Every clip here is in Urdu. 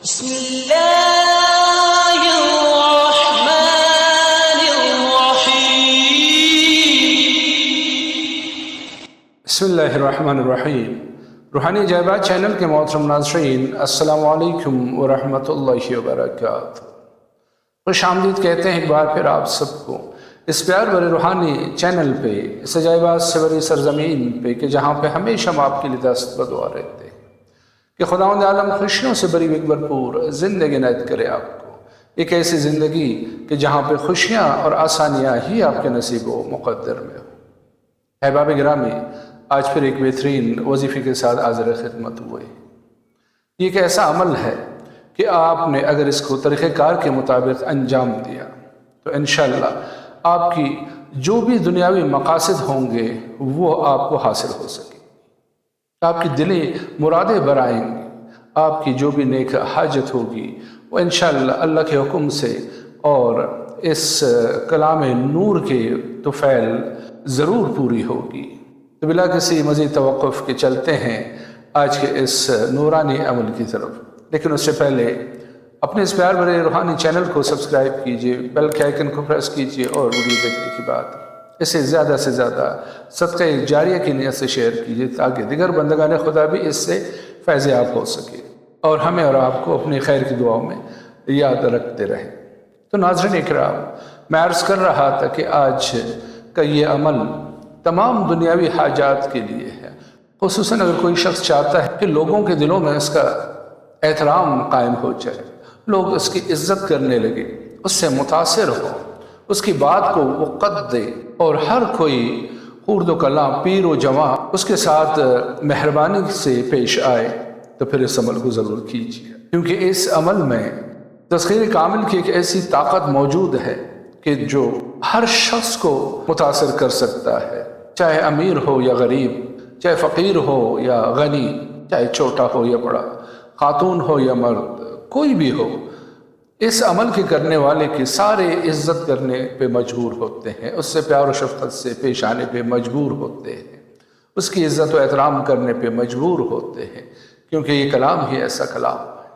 بسم الله الرحمن الرحيم بسم اللہ الرحمن الرحیم۔ روحانی جائبات چینل کے محترم ناظرین، السلام علیکم ورحمۃ اللہ وبرکاتہ۔ خوش آمدید کہتے ہیں ایک بار پھر آپ سب کو اس پیار بھرے روحانی چینل پہ، اس عجائبات سے بھری سرزمین پہ کہ جہاں پہ ہمیشہ ہم آپ کے لیے دست بدعا رہتے ہیں کہ خداوند عالم خوشیوں سے بھری ایک بھرپور زندگی عنایت کرے آپ کو، ایک ایسی زندگی کہ جہاں پہ خوشیاں اور آسانیاں ہی آپ کے نصیب و مقدر میں ہو۔ احباب گرامی، آج پھر ایک بہترین وظیفے کے ساتھ حاضر خدمت ہوئے۔ یہ ایک ایسا عمل ہے کہ آپ نے اگر اس کو طریقہ کار کے مطابق انجام دیا تو انشاءاللہ آپ کی جو بھی دنیاوی مقاصد ہوں گے وہ آپ کو حاصل ہو سکے، آپ کی دلی مرادیں برائیں گی، آپ کی جو بھی نیک حاجت ہوگی وہ انشاءاللہ اللہ کے حکم سے اور اس کلام نور کے طفیل ضرور پوری ہوگی۔ تو بلا کسی مزید توقف کے چلتے ہیں آج کے اس نورانی عمل کی طرف، لیکن اس سے پہلے اپنے اس پیار بھرے روحانی چینل کو سبسکرائب کیجئے، بیل کے آئیکن کو پریس کیجئے اور ویڈیو دیکھنے کے بعد اسے زیادہ سے زیادہ صدقہ جاریہ کی نیت سے شیئر کیجئے تاکہ دیگر بندگان خدا بھی اس سے فیض یاب ہو سکے اور ہمیں اور آپ کو اپنی خیر کی دعاؤں میں یاد رکھتے رہیں۔ تو ناظرین اکرام، میں عرض کر رہا تھا کہ آج کا یہ عمل تمام دنیاوی حاجات کے لیے ہے، خصوصاً اگر کوئی شخص چاہتا ہے کہ لوگوں کے دلوں میں اس کا احترام قائم ہو جائے، لوگ اس کی عزت کرنے لگے، اس سے متاثر ہو، اس کی بات کو وہ قد دے اور ہر کوئی خورد و کلاں پیر و جوان اس کے ساتھ مہربانی سے پیش آئے، تو پھر اس عمل کو ضرور کیجیے، کیونکہ اس عمل میں تسخیر کامل کی ایک ایسی طاقت موجود ہے کہ جو ہر شخص کو متاثر کر سکتا ہے، چاہے امیر ہو یا غریب، چاہے فقیر ہو یا غنی، چاہے چھوٹا ہو یا بڑا، خاتون ہو یا مرد، کوئی بھی ہو، اس عمل کے کرنے والے کی سارے عزت کرنے پہ مجبور ہوتے ہیں، اس سے پیار و شفقت سے پیش آنے پہ مجبور ہوتے ہیں، اس کی عزت و احترام کرنے پہ مجبور ہوتے ہیں، کیونکہ یہ کلام ہی ایسا کلام ہے۔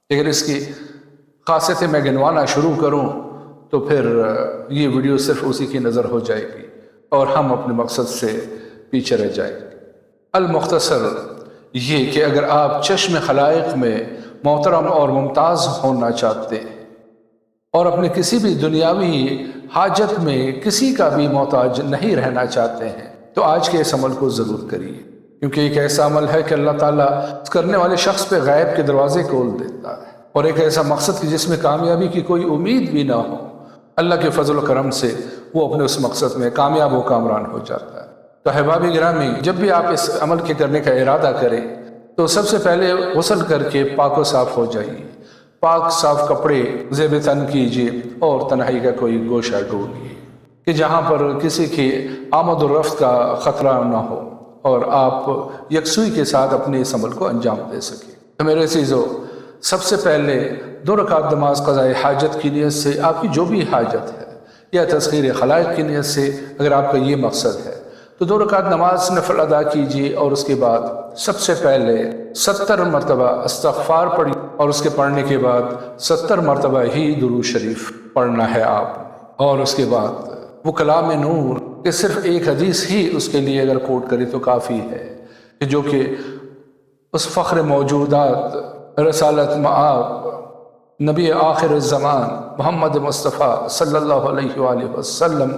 لیکن اس کی خاصیتیں میں گنوانا شروع کروں تو پھر یہ ویڈیو صرف اسی کی نظر ہو جائے گی اور ہم اپنے مقصد سے پیچھے رہ جائیں گے۔ المختصر یہ کہ اگر آپ چشم خلائق میں محترم اور ممتاز ہونا چاہتے ہیں اور اپنے کسی بھی دنیاوی حاجت میں کسی کا بھی محتاج نہیں رہنا چاہتے ہیں تو آج کے اس عمل کو ضرور کریے، کیونکہ ایک ایسا عمل ہے کہ اللہ تعالیٰ اس کرنے والے شخص پہ غیب کے دروازے کھول دیتا ہے، اور ایک ایسا مقصد کہ جس میں کامیابی کی کوئی امید بھی نہ ہو، اللہ کے فضل و کرم سے وہ اپنے اس مقصد میں کامیاب و کامران ہو جاتا ہے۔ تو احباب گرامی، جب بھی آپ اس عمل کے کرنے کا ارادہ کریں تو سب سے پہلے غسل کر کے پاک و صاف ہو جائیے، پاک صاف کپڑے زیب تن کیجیے اور تنہائی کا کوئی گوشہ ڈھونڈیے کہ جہاں پر کسی کی آمد و رفت کا خطرہ نہ ہو اور آپ یکسوئی کے ساتھ اپنے اس عمل کو انجام دے سکیں۔ تو میرے عزیزو، سب سے پہلے 2 رکعت نماز قضاء حاجت کی نیت سے، آپ کی جو بھی حاجت ہے، یا تسخیر خلائق کی نیت سے اگر آپ کا یہ مقصد ہے تو 2 رکعت نماز نفل ادا کیجیے، اور اس کے بعد سب سے پہلے 70 مرتبہ استغفار پڑھی، اور اس کے پڑھنے کے بعد 70 مرتبہ ہی درود شریف پڑھنا ہے آپ، اور اس کے بعد وہ کلام نور کہ صرف ایک حدیث ہی اس کے لیے اگر کوٹ کرے تو کافی ہے، کہ جو کہ اس فخر موجودات رسالت مآب نبی آخر الزمان محمد مصطفیٰ صلی اللہ علیہ وآلہ وسلم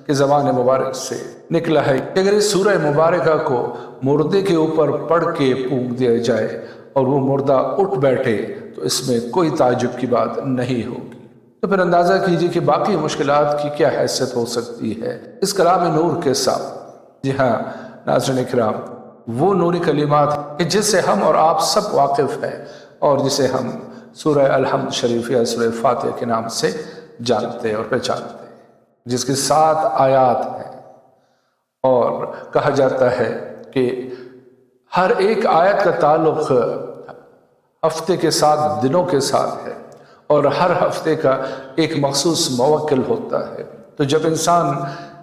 کے زبان مبارک سے نکلا ہے کہ اگر اس سورہ مبارکہ کو مردے کے اوپر پڑھ کے پھونک دیا جائے اور وہ مردہ اٹھ بیٹھے تو اس میں کوئی تعجب کی بات نہیں ہوگی۔ تو پھر اندازہ کیجیے کہ باقی مشکلات کی کیا حیثیت ہو سکتی ہے اس کلام نور کے ساتھ۔ جی ہاں ناظرین اکرام، وہ نوری کلمات کہ جس سے ہم اور آپ سب واقف ہیں اور جسے ہم سورہ الحمد شریف یا سورہ فاتحہ کے نام سے جانتے اور پہچانتے ہیں، جس کے 7 آیات ہیں، اور کہا جاتا ہے کہ ہر ایک آیت کا تعلق ہفتے کے 7 دنوں کے ساتھ ہے اور ہر ہفتے کا ایک مخصوص موکل ہوتا ہے۔ تو جب انسان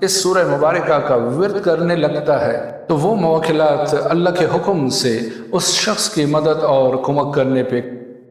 اس سورہ مبارکہ کا ورد کرنے لگتا ہے تو وہ موکلات اللہ کے حکم سے اس شخص کی مدد اور کمک کرنے پہ